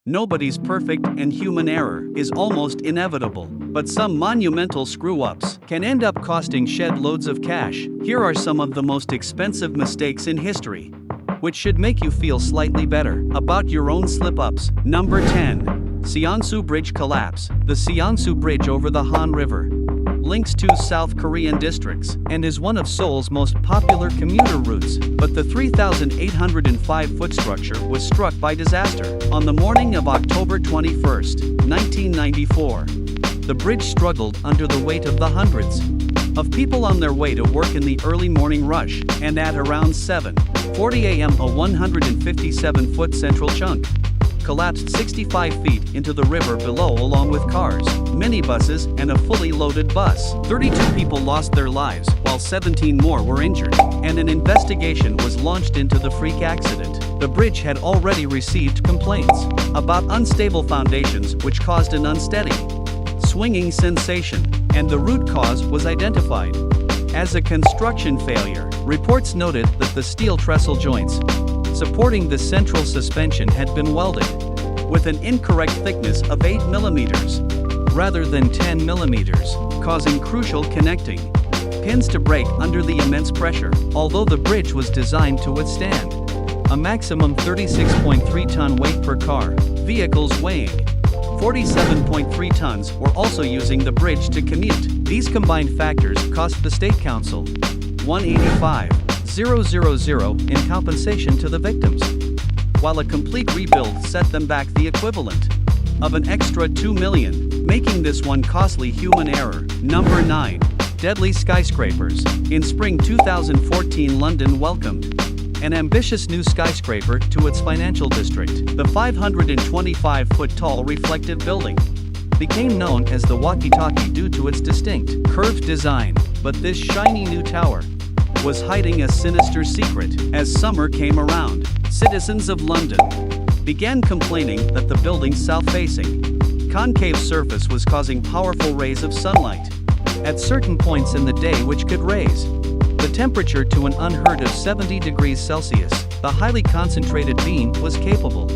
Nobody's perfect and human error is almost inevitable. But some monumental screw-ups can end up costing shed loads of cash. Here are some of the most expensive mistakes in history, which should make you feel slightly better about your own slip-ups. Number 10. Seongsu Bridge Collapse. The Seongsu Bridge over the Han River links two South Korean districts and is one of Seoul's most popular commuter routes, but the 3,805-foot structure was struck by disaster on the morning of October 21, 1994. The bridge struggled under the weight of the hundreds of people on their way to work in the early morning rush, and at around 7:40 a.m. a 157-foot central chunk collapsed 65 feet into the river below along with cars, minibuses, and a fully loaded bus. 32 people lost their lives, while 17 more were injured, and an investigation was launched into the freak accident. The bridge had already received complaints about unstable foundations which caused an unsteady, swinging sensation, and the root cause was identified as a construction failure. Reports noted that the steel trestle joints supporting the central suspension had been welded with an incorrect thickness of 8 millimeters rather than 10 millimeters, causing crucial connecting pins to break under the immense pressure. Although the bridge was designed to withstand a maximum 36.3-ton weight per car, vehicles weighing 47.3 tons were also using the bridge to commute. These combined factors cost the State Council $185,000 in compensation to the victims, while a complete rebuild set them back the equivalent of an extra $2 million, making this one costly human error. Number 9. Deadly skyscrapers. In spring 2014, London welcomed an ambitious new skyscraper to its financial district. The 525-foot-tall reflective building became known as the walkie-talkie due to its distinct, curved design. But this shiny new tower was hiding a sinister secret. As summer came around, citizens of London began complaining that the building's south-facing, concave surface was causing powerful rays of sunlight at certain points in the day which could raise the temperature to an unheard of 70 degrees Celsius. The highly concentrated beam was capable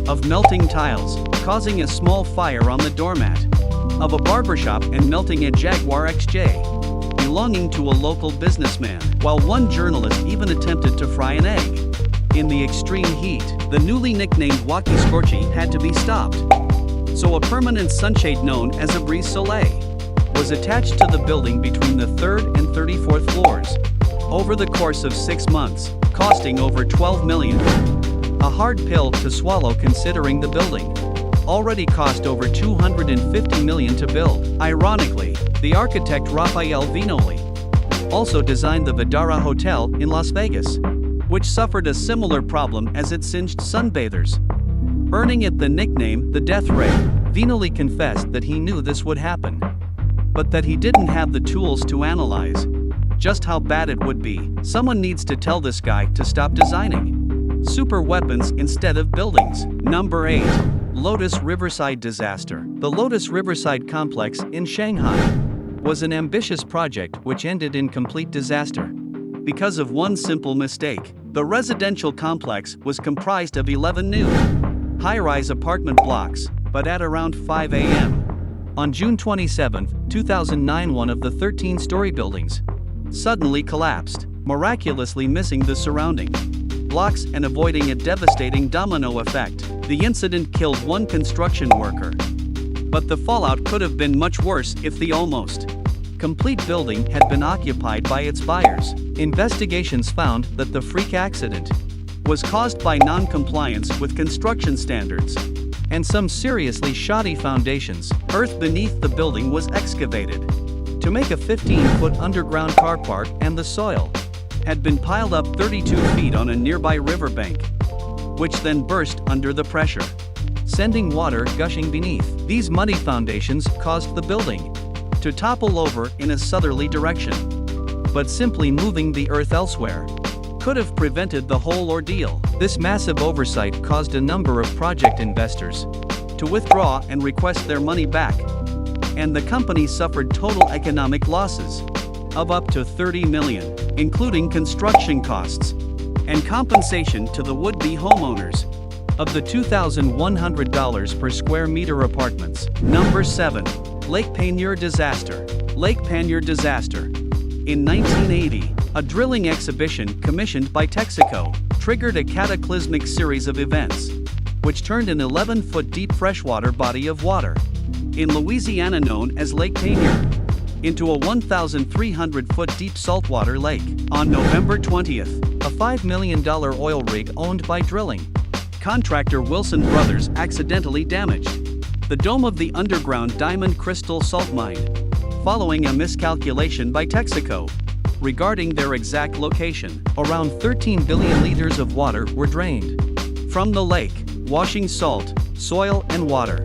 of melting tiles, causing a small fire on the doormat of a barbershop and melting a Jaguar XJ belonging to a local businessman, while one journalist even attempted to fry an egg in the extreme heat. The newly nicknamed Walkie Scorchy had to be stopped, so a permanent sunshade known as a brise soleil was attached to the building between the 3rd and 34th floors over the course of 6 months, costing over $12 million. A hard pill to swallow considering the building already cost over $250 million to build. Ironically, the architect Raphael Vinoli also designed the Vdara Hotel in Las Vegas, which suffered a similar problem as it singed sunbathers, earning it the nickname the Death Ray. Vinoli confessed that he knew this would happen, but that he didn't have the tools to analyze just how bad it would be. Someone needs to tell this guy to stop designing super weapons instead of buildings. Number 8. Lotus Riverside Disaster. The Lotus Riverside complex in Shanghai was an ambitious project which ended in complete disaster because of one simple mistake. The residential complex was comprised of 11 new high-rise apartment blocks, but at around 5 a.m. on June 27, 2009, one of the 13-story buildings suddenly collapsed, miraculously missing the surrounding blocks and avoiding a devastating domino effect. The incident killed one construction worker, but the fallout could have been much worse if the almost complete building had been occupied by its buyers. Investigations found that the freak accident was caused by non-compliance with construction standards and some seriously shoddy foundations. Earth beneath the building was excavated to make a 15-foot underground car park, and the soil had been piled up 32 feet on a nearby riverbank, which then burst under the pressure, sending water gushing beneath. These muddy foundations caused the building to topple over in a southerly direction, but simply moving the earth elsewhere could have prevented the whole ordeal. This massive oversight caused a number of project investors to withdraw and request their money back, and the company suffered total economic losses of up to $30 million, including construction costs and compensation to the would-be homeowners. of the $2,100 per square meter apartments. Number 7. Lake Peigneur disaster. Lake Peigneur disaster. In 1980, a drilling exhibition commissioned by Texaco triggered a cataclysmic series of events, which turned an 11-foot deep freshwater body of water in Louisiana known as Lake Peigneur into a 1,300-foot deep saltwater lake. On November 20th, a $5 million oil rig owned by drilling contractor Wilson Brothers accidentally damaged the dome of the underground Diamond Crystal salt mine, following a miscalculation by Texaco regarding their exact location. Around 13 billion liters of water were drained from the lake, washing salt, soil, and water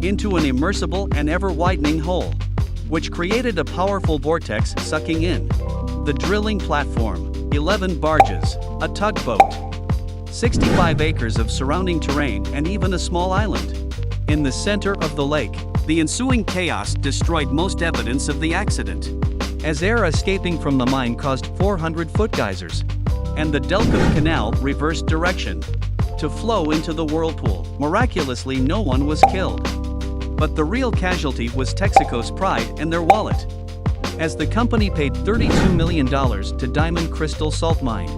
into an immersible and ever-widening hole, which created a powerful vortex sucking in the drilling platform, 11 barges, a tugboat, 65 acres of surrounding terrain, and even a small island in the center of the lake. The ensuing chaos destroyed most evidence of the accident, as air escaping from the mine caused 400-foot geysers, and the Delcombe Canal reversed direction to flow into the whirlpool. Miraculously, no one was killed. But the real casualty was Texaco's pride and their wallet, as the company paid $32 million to Diamond Crystal Salt Mine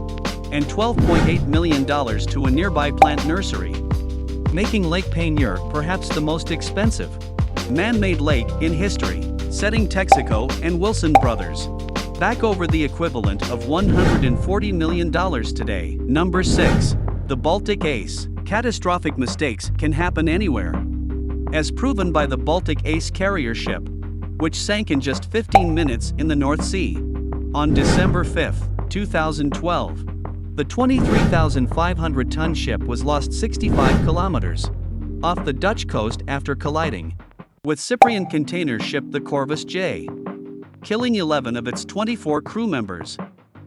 and $12.8 million to a nearby plant nursery, making Lake Peigneur perhaps the most expensive man-made lake in history, setting Texaco and Wilson Brothers back over the equivalent of $140 million today. Number 6. The Baltic Ace. Catastrophic mistakes can happen anywhere, as proven by the Baltic Ace carrier ship, which sank in just 15 minutes in the North Sea. On December 5, 2012, the 23,500-ton ship was lost 65 kilometers off the Dutch coast after colliding with Cyprian container ship the Corvus J, killing 11 of its 24 crew members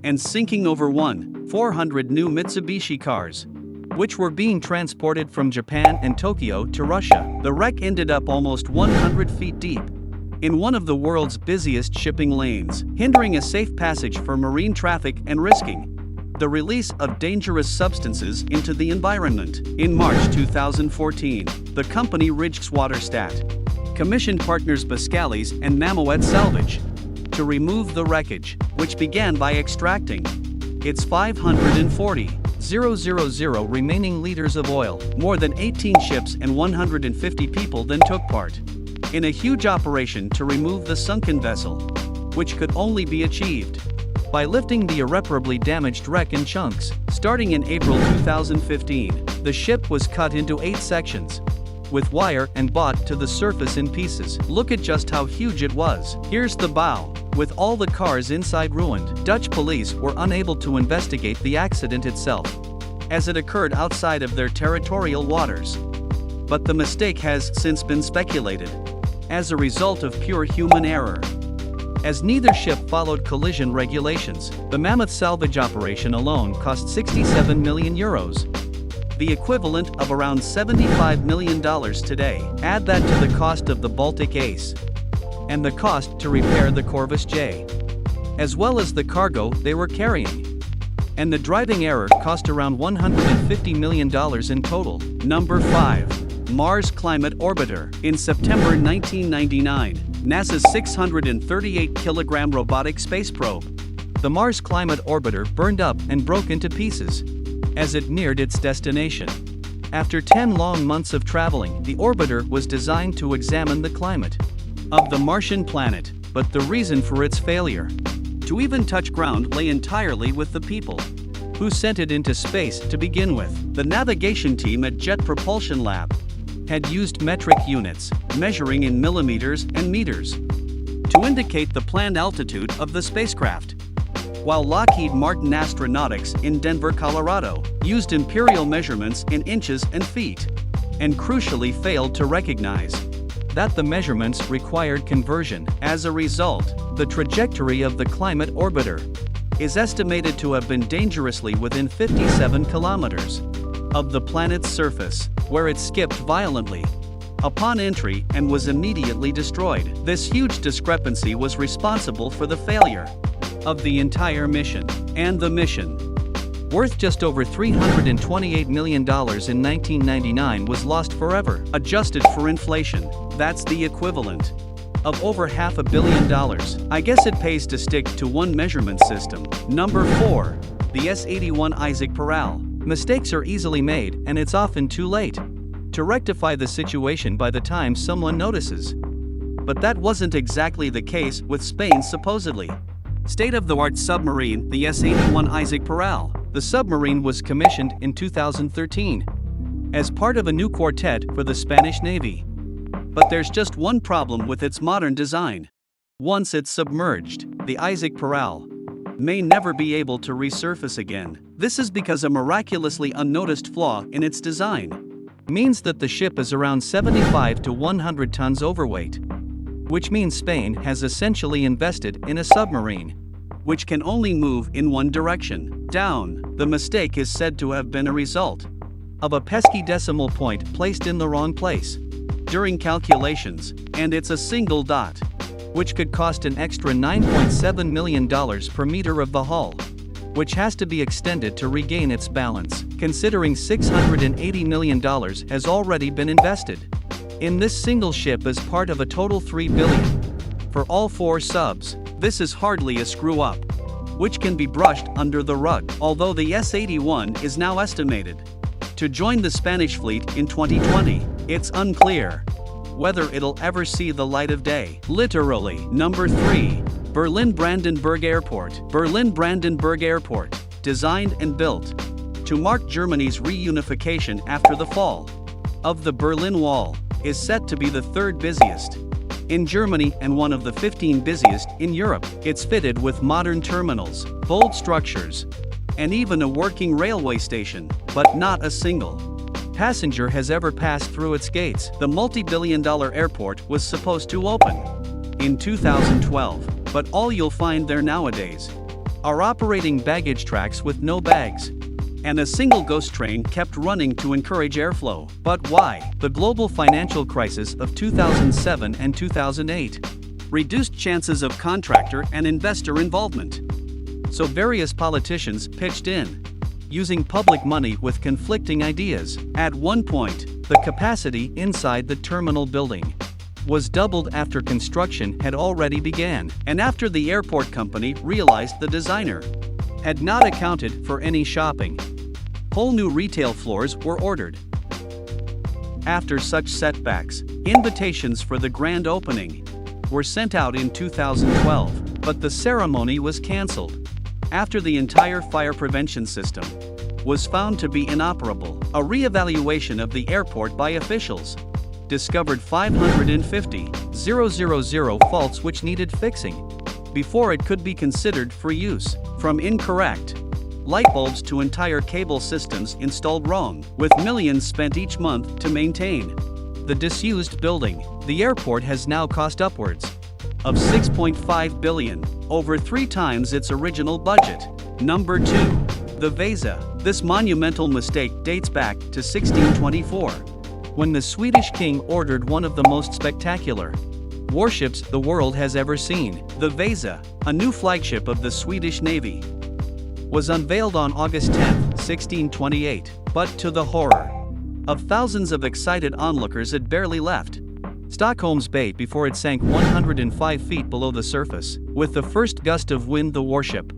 and sinking over 400 new Mitsubishi cars, which were being transported from Japan and Tokyo to Russia. The wreck ended up almost 100 feet deep in one of the world's busiest shipping lanes, hindering a safe passage for marine traffic and risking the release of dangerous substances into the environment. In March 2014, the company Rijkswaterstaat commissioned partners Boskalis and Mammoet Salvage to remove the wreckage, which began by extracting its 540,000 remaining liters of oil. More than 18 ships and 150 people then took part in a huge operation to remove the sunken vessel, which could only be achieved by lifting the irreparably damaged wreck in chunks. Starting in April 2015, the ship was cut into 8 sections with wire and brought to the surface in pieces. Look at just how huge it was. Here's the bow, with all the cars inside ruined. Dutch police were unable to investigate the accident itself, as it occurred outside of their territorial waters. But the mistake has since been speculated as a result of pure human error, as neither ship followed collision regulations. The Mammoth salvage operation alone cost 67 million euros, the equivalent of around $75 million today. Add that to the cost of the Baltic Ace and the cost to repair the Corvus J, as well as the cargo they were carrying, and the driving error cost around $150 million in total. Number 5. Mars Climate Orbiter. In September 1999, NASA's 638-kilogram robotic space probe, the Mars Climate Orbiter, burned up and broke into pieces as it neared its destination. After 10 long months of traveling, the orbiter was designed to examine the climate of the Martian planet, but the reason for its failure to even touch ground lay entirely with the people who sent it into space to begin with. The navigation team at Jet Propulsion Lab had used metric units, measuring in millimeters and meters, to indicate the planned altitude of the spacecraft, while Lockheed Martin Astronautics in Denver, Colorado, used imperial measurements in inches and feet, and crucially failed to recognize that the measurements required conversion. As a result, the trajectory of the climate orbiter is estimated to have been dangerously within 57 kilometers of the planet's surface, where it skipped violently upon entry and was immediately destroyed. This huge discrepancy was responsible for the failure of the entire mission. And the mission worth just over $328 million in 1999, was lost forever. Adjusted for inflation, that's the equivalent of over $500 million. I guess it pays to stick to one measurement system. Number 4. The S-81 Isaac Peral. Mistakes are easily made, and it's often too late to rectify the situation by the time someone notices. But that wasn't exactly the case with Spain's supposedly state-of-the-art submarine, the S-81 Isaac Peral. The submarine was commissioned in 2013 as part of a new quartet for the Spanish Navy. But there's just one problem with its modern design. Once it's submerged, the Isaac Peral may never be able to resurface again. This is because a miraculously unnoticed flaw in its design means that the ship is around 75 to 100 tons overweight, which means Spain has essentially invested in a submarine which can only move in one direction, down. The mistake is said to have been a result of a pesky decimal point placed in the wrong place during calculations, and it's a single dot, which could cost an extra $9.7 million per meter of the hull, which has to be extended to regain its balance, considering $680 million has already been invested in this single ship as part of a total $3 billion for all 4 subs. This is hardly a screw-up, which can be brushed under the rug, although the S-81 is now estimated to join the Spanish fleet in 2020. It's unclear whether it'll ever see the light of day. Literally. Number 3. Berlin-Brandenburg Airport. Berlin-Brandenburg Airport, designed and built to mark Germany's reunification after the fall of the Berlin Wall, is set to be the 3rd busiest in Germany and one of the 15 busiest in Europe. It's fitted with modern terminals, bold structures, and even a working railway station, but not a single passenger has ever passed through its gates. The multi-billion-dollar airport was supposed to open in 2012, but all you'll find there nowadays are operating baggage tracks with no bags, and a single ghost train kept running to encourage airflow. But why? The global financial crisis of 2007 and 2008 reduced chances of contractor and investor involvement. So various politicians pitched in, using public money with conflicting ideas. At one point, the capacity inside the terminal building was doubled after construction had already began, and after the airport company realized the designer had not accounted for any shopping, whole new retail floors were ordered. After such setbacks, invitations for the grand opening were sent out in 2012, but the ceremony was cancelled after the entire fire prevention system was found to be inoperable. A re-evaluation of the airport by officials discovered 550,000 faults which needed fixing before it could be considered for use. From incorrect light bulbs to entire cable systems installed wrong, with millions spent each month to maintain the disused building. The airport has now cost upwards of $6.5 billion, over 3 times its original budget. Number 2. The Vasa. This monumental mistake dates back to 1624, when the Swedish king ordered one of the most spectacular warships the world has ever seen. The Vasa, a new flagship of the Swedish Navy, was unveiled on August 10, 1628, but to the horror of thousands of excited onlookers, it barely left Stockholm's Bay before it sank 105 feet below the surface. With the first gust of wind, the warship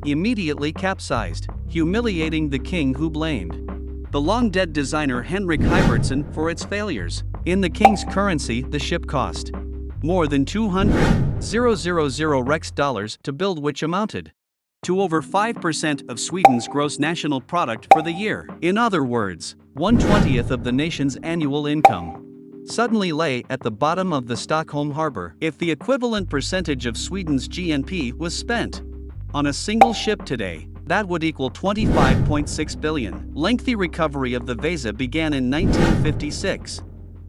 immediately capsized, humiliating the king, who blamed the long-dead designer Henrik Hybertson for its failures. In the king's currency, the ship cost more than 200,000 Rex dollars to build, which amounted to over 5% of Sweden's gross national product for the year. In other words, 1/20th of the nation's annual income suddenly lay at the bottom of the Stockholm harbor. If the equivalent percentage of Sweden's GNP was spent on a single ship today, that would equal $25.6 billion. Lengthy recovery of the Vasa began in 1956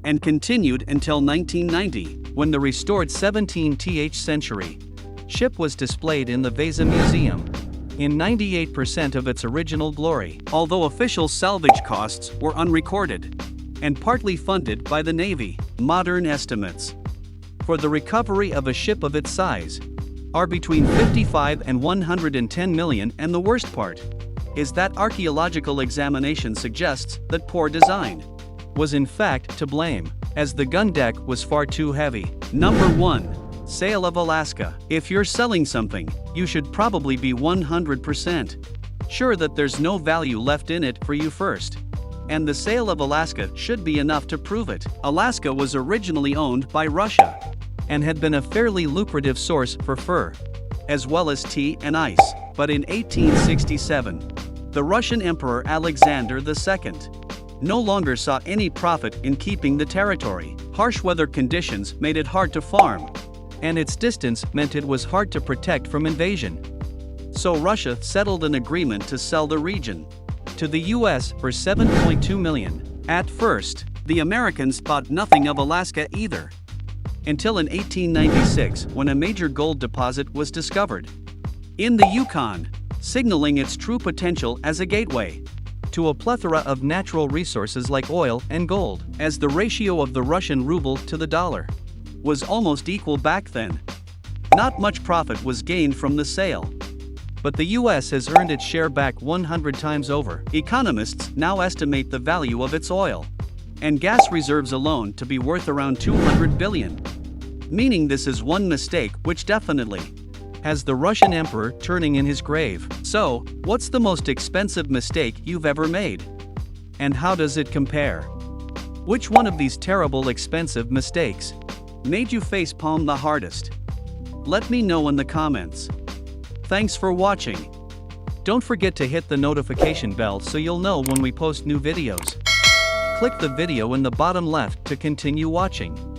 and continued until 1990, when the restored 17th century ship was displayed in the Vasa Museum in 98% of its original glory, although official salvage costs were unrecorded and partly funded by the Navy. Modern estimates for the recovery of a ship of its size are between 55 and 110 million, and the worst part is that archaeological examination suggests that poor design was in fact to blame, as the gun deck was far too heavy. Number 1. Sale of Alaska. If you're selling something, you should probably be 100% sure that there's no value left in it for you first. And the sale of Alaska should be enough to prove it. Alaska was originally owned by Russia and had been a fairly lucrative source for fur, as well as tea and ice. But in 1867, the Russian Emperor Alexander II no longer saw any profit in keeping the territory. Harsh weather conditions made it hard to farm, and its distance meant it was hard to protect from invasion. So Russia settled an agreement to sell the region to the US for $7.2 million. At first, the Americans thought nothing of Alaska either, until in 1896 when a major gold deposit was discovered in the Yukon, signaling its true potential as a gateway to a plethora of natural resources like oil and gold. As the ratio of the Russian ruble to the dollar was almost equal back then, not much profit was gained from the sale. But the US has earned its share back 100 times over. Economists now estimate the value of its oil and gas reserves alone to be worth around $200 billion. Meaning this is one mistake which definitely has the Russian emperor turning in his grave. So, what's the most expensive mistake you've ever made? And how does it compare? Which one of these terrible expensive mistakes made you facepalm the hardest? Let me know in the comments. Thanks for watching. Don't forget to hit the notification bell so you'll know when we post new videos. Click the video in the bottom left to continue watching.